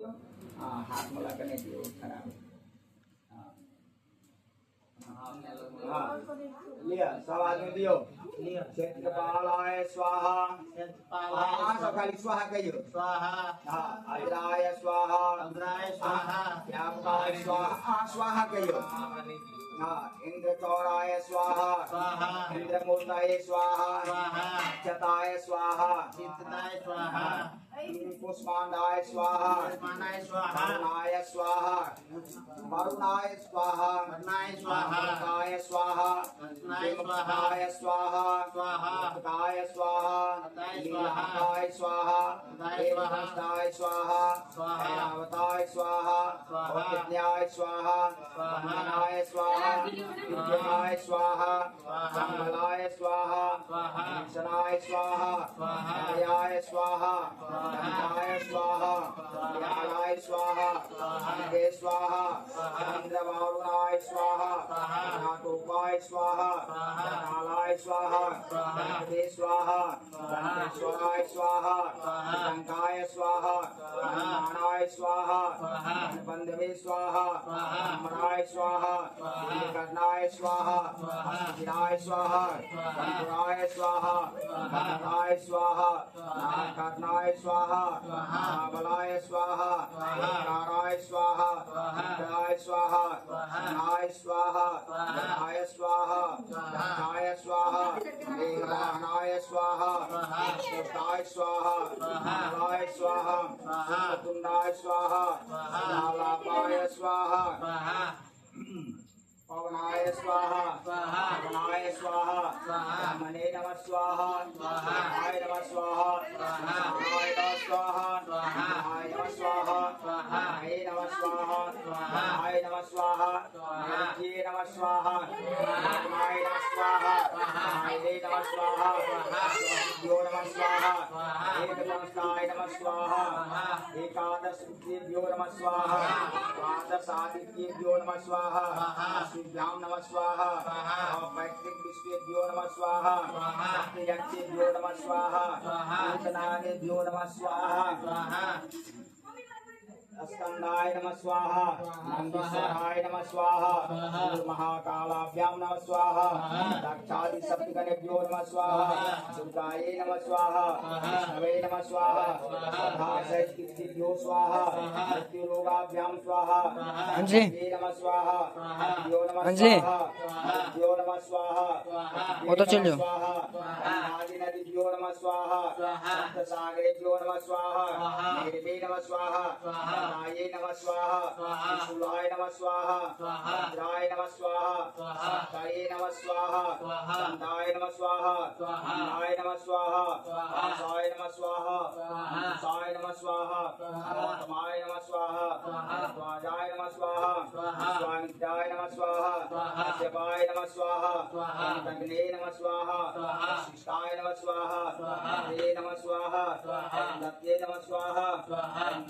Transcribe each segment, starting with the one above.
हाथ में लगने दियो खराब। लिया सब आदमी दियो क्षेत्रपालाय स्वाहा सब खाली स्वाहा कहियो स्वाहा अग्राय स्वाहा व्यापकाय स्वाहा स्वाहा कहियो इंद्रचौराय स्वाहा इंद्रमूर्ताय स्वाहा चताय स्वाहा पुष्पांडाय स्वाहा वरुणाय स्वाहा वरुणाय स्वाहा वरुणाय स्वाहा देवताय स्वाहा भक्ताय स्वाहा लीलाय स्वाहा देवताय स्वाहा ऐरावताय स्वाहा विद्याय स्वाहा वंदनाय स्वाहा विद्याय स्वाहा मंगलाय स्वाहा भीषणाय स्वाहा हरयाय स्वाहा दंडाय स्वाहा व्यालाय स्वाहा विदे स्वाहा इंद्रवारुणाय स्वाहा नाटोपाय स्वाहा नालाय स्वाहा दंडे स्वाहा दंडेश्वराय स्वाहा शंकाय स्वाहा नारायणाय स्वाहा बंधवे स्वाहा अमराय स्वाहा कर्णाय स्वाहा विराय स्वाहा बंधुराय स्वाहा भक्ताय स्वाहा कर्णाय स्वाहा बलाय स्वाहा काराय स्वाहा विद्याय स्वाहा नाय स्वाहा नाय स्वाहा नाय स्वाहा देवनाय स्वाहा सुताय स्वाहा नाय स्वाहा तुंडाय स्वाहा नालापाय स्वाहा पवनाय स्वाहा पवनाय स्वाहा मने नमः स्वाहा नाय नमः स्वाहा नाय नमः स्वाहा नाय नमः स्वाहा नाय नमः स्वाहा नाय नमः स्वाहा नाय नमः स्वाहा नाय नमः स्वाहा नाय नमः स्वाहा यो नमः स्वाहा एकदंताय नमः स्वाहा एकादश सिद्धिभ्यो नमः स्वाहा द्वादश आदित्येभ्यो नमः स्वाहा भ्याम नमः स्वाहा पैतृक विश्वेभ्यो नमः स्वाहा सप्तयज्ञेभ्यो नमः स्वाहा नूतनानेभ्यो नमः स्वाहा स्कंदाय नमः स्वाहा नंदीश्वराय नमः स्वाहा महाकालाभ्याम नमः स्वाहा दक्षादि सप्तगणेभ्यो नमः स्वाहा दुर्गायै नमः स्वाहा विष्णवे नमः स्वाहा सदासहितभ्यो स्वाहा मृत्युरोगाभ्याम स्वाहा नमः स्वाहा यो नमः स्वाहा यो नमः स्वाहा वो तो चलियो आदि नदीभ्यो नमः स्वाहा सप्तसागरेभ्यो नमः स्वाहा मेरे नमः स्वाहा नाये नमः स्वाहा विशुलाय नमः स्वाहा भद्राय नमः स्वाहा सप्ताये नमः स्वाहा चंदाय नमः स्वाहा नाय नमः स्वाहा साय नमः स्वाहा साय नमः स्वाहा समाय नमः स्वाहा स्वाजाय नमः स्वाहा स्वामित्राय नमः स्वाहा शिवाय नमः स्वाहा अग्ने नमः स्वाहा शिष्टाय नमः स्वाहा हे नमः स्वाहा दत्ते नमः स्वाहा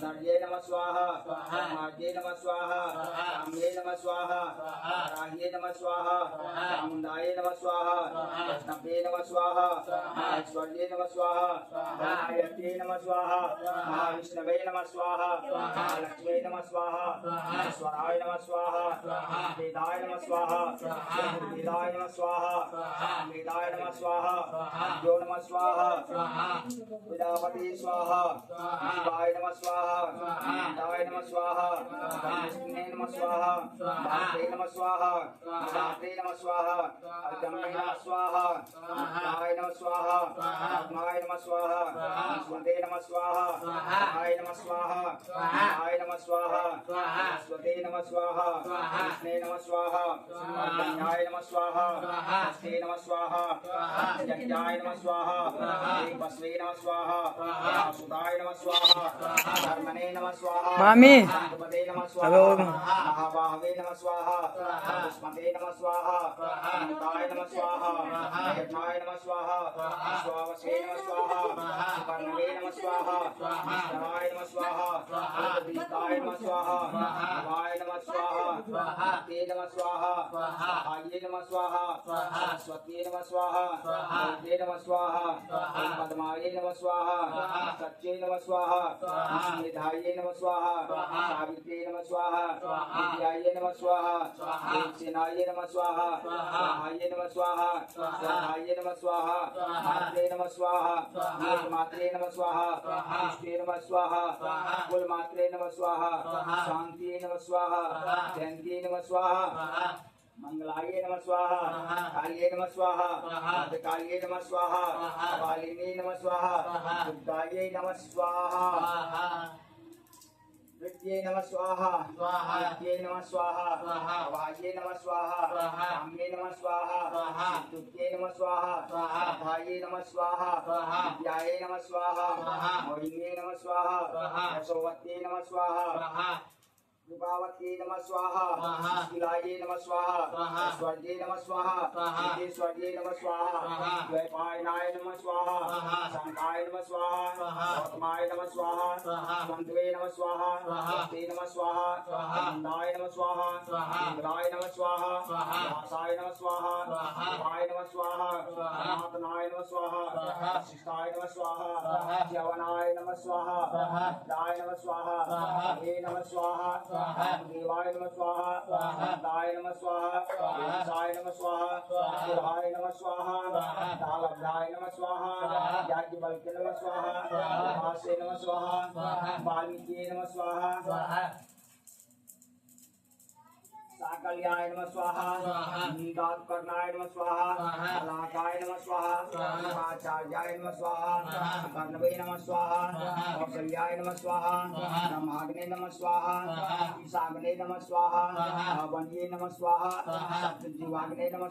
नर्ये नमः स्वाहा मार्गे नमः स्वाहा साम्ये नमः स्वाहा राह्ये नमः स्वाहा चामुंडाय नमः स्वाहा वैष्णवे नमः स्वाहा ऐश्वर्ये नमः स्वाहा गायत्र्यै नमः स्वाहा महाविष्णवे नमः स्वाहा लक्ष्मी नमः स्वाहा ईश्वराय नमः स्वाहा वेदाय नमः स्वाहा वेदाय नमः स्वाहा वेदाय नमः स्वाहा यो नमः स्वाहा विद्यापति स्वाहा शिवाय नमः स्वाहा दाय नमः स्वाहा विष्णुवे नमः स्वाहा भाते नमः स्वाहा दाते नमः स्वाहा अजम्मे नमः स्वाहा नाय नमः स्वाहा नाय नमः स्वाहा स्वदे नमः स्वाहा नाय नमः स्वाहा नाय नमः स्वाहा स्वदे नमः स्वाहा कृष्णे नमः स्वाहा अज्ञाय नमः स्वाहा हस्ते नमः स्वाहा यज्ञाय नमः स्वाहा बसवे नमः स्वाहा सुदाय नमः स्वाहा धर्मणे नमः स्वाहा मामी पदे नमः स्वाहा महाबाहवे नमः स्वाहा दुष्मते नमः स्वाहा अनंताय नमः स्वाहा यज्ञाय नमः स्वाहा स्वावसे नमः स्वाहा सुपर्णवे नमः स्वाहा विष्णवाय नमः स्वाहा दीताय नमः स्वाहा भवाय नमः स्वाहा ते स्वाहाये नमः स्वाहा स्वाहाये नमः स्वाहा सरस्वती नमः स्वाहा नमस्ते नमः स्वाहा पद्माये नमः स्वाहा सच्चे नमः स्वाहा विष्णुधाये नमः स्वाहा सावित्रे नमः स्वाहा विद्याये नमः स्वाहा सेनाये नमः स्वाहा स्वाहाये नमः स्वाहा स्वाहाये नमः स्वाहा मात्रे नमः स्वाहा मात्रे नमः स्वाहा पुष्टे नमः स्वाहा कुल मात्रे नमः स्वाहा शांति नमः स्वाहा जयंती नमः स्वाहा मंगलाये नमः स्वाहा काल्ये नमः स्वाहा भद्रकाल्ये नमः स्वाहा कालिनी नमः स्वाहा दुर्गाये नमः स्वाहा विद्ये नमः स्वाहा विद्ये नमः स्वाहा वाये नमः स्वाहा काम्ये नमः स्वाहा दुर्गे नमः स्वाहा भाये नमः स्वाहा विद्याये नमः स्वाहा मोहिन्ये नमः स्वाहा यशोवत्ये नमः स्वाहा कृपावती नमः स्वाहा शिलाये नमः स्वाहा स्वर्गे नमः स्वाहा स्वर्गे नमः स्वाहा द्वैपायनाय नमः स्वाहा शंकाय नमः स्वाहा गौतमाय नमः स्वाहा संतवे नमः स्वाहा ते नमः स्वाहा नंदाय नमः स्वाहा इंद्राय नमः स्वाहा व्यासाय नमः स्वाहा शिवाय नमः स्वाहा नाथनाय नमः स्वाहा शिष्टाय नमः स्वाहा यवनाय नमः स्वाहा दाय नमः स्वाहा हे नमः स्वाहा देवाय नमः स्वाहा दाय नमः स्वाहा देवाय नमः स्वाहा शिवाय नमः स्वाहा दालभ्याय नमः स्वाहा याज्ञवल्क्य नमः स्वाहा भाष्ये नमः स्वाहा वाल्मीकि नमः स्वाहा साकल्याय नमः स्वाहा नीलाकर्णाय नमः स्वाहा लाकाय नमः स्वाहा आचार्याय नमः स्वाहा कर्णवे नमः स्वाहा कौशल्याय नमः स्वाहा ब्रह्माग्ने नमः स्वाहा ईशाग्ने नमः स्वाहा वन्ये नमः स्वाहा सप्तजीवाग्ने नमः